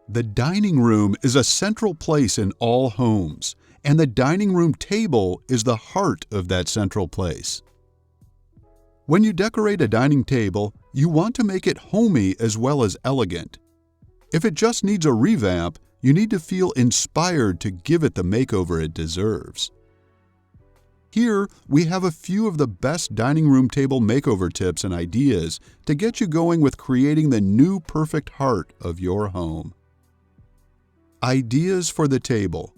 The dining room is a central place in all homes, and the dining room table is the heart of that central place. When you decorate a dining table, you want to make it homey as well as elegant. If it just needs a revamp, you need to feel inspired to give it the makeover it deserves. Here, we have a few of the best dining room table makeover tips and ideas to get you going with creating the new perfect heart of your home. Ideas for the table.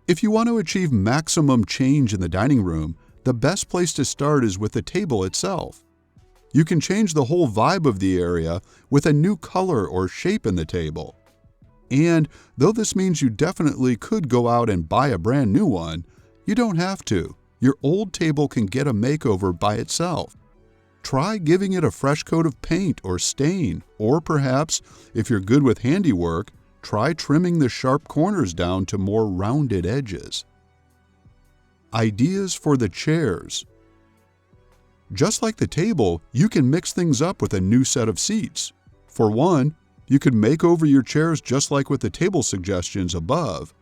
If you want to achieve maximum change in the dining room, the best place to start is with the table itself. You can change the whole vibe of the area with a new color or shape in the table. And though this means you definitely could go out and buy a brand new one, you don't have to. Your old table can get a makeover by itself. Try giving it a fresh coat of paint or stain, or perhaps, if you're good with handiwork, try trimming the sharp corners down to more rounded edges. Ideas for the chairs. Just like the table, you can mix things up with a new set of seats. For one, you could make over your chairs just like with the table suggestions above.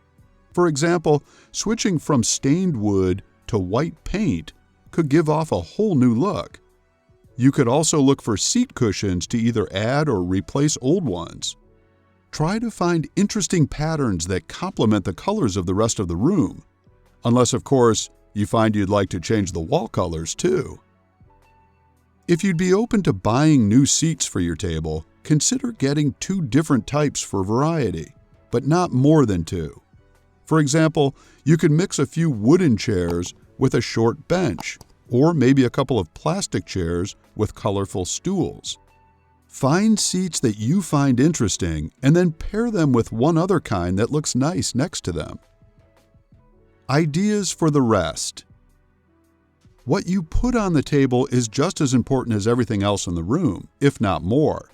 For example, switching from stained wood to white paint could give off a whole new look. You could also look for seat cushions to either add or replace old ones. Try to find interesting patterns that complement the colors of the rest of the room. Unless, of course, you find you'd like to change the wall colors too. If you'd be open to buying new seats for your table, consider getting 2 different types for variety, but not more than 2. For example, you could mix a few wooden chairs with a short bench, or maybe a couple of plastic chairs with colorful stools. Find seats that you find interesting and then pair them with one other kind that looks nice next to them. Ideas for the rest. What you put on the table is just as important as everything else in the room, if not more.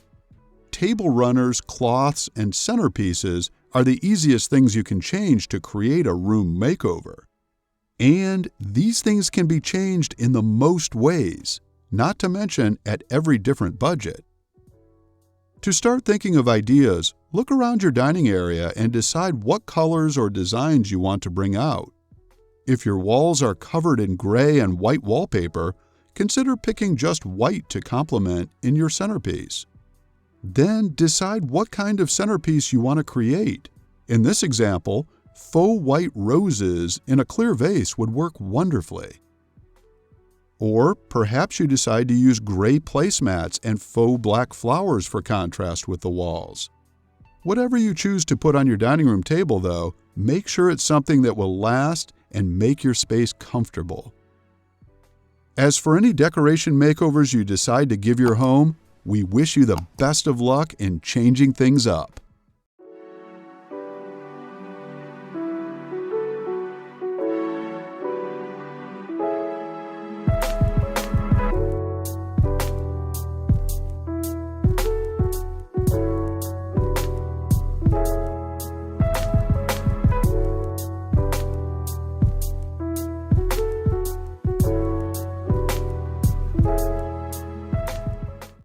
Table runners, cloths, and centerpieces are the easiest things you can change to create a room makeover. And these things can be changed in the most ways, not to mention at every different budget. To start thinking of ideas, look around your dining area and decide what colors or designs you want to bring out. If your walls are covered in gray and white wallpaper, consider picking just white to complement in your centerpiece. Then decide what kind of centerpiece you want to create. In this example, faux white roses in a clear vase would work wonderfully. Or perhaps you decide to use gray placemats and faux black flowers for contrast with the walls. Whatever you choose to put on your dining room table, though, make sure it's something that will last and make your space comfortable. As for any decoration makeovers you decide to give your home, we wish you the best of luck in changing things up.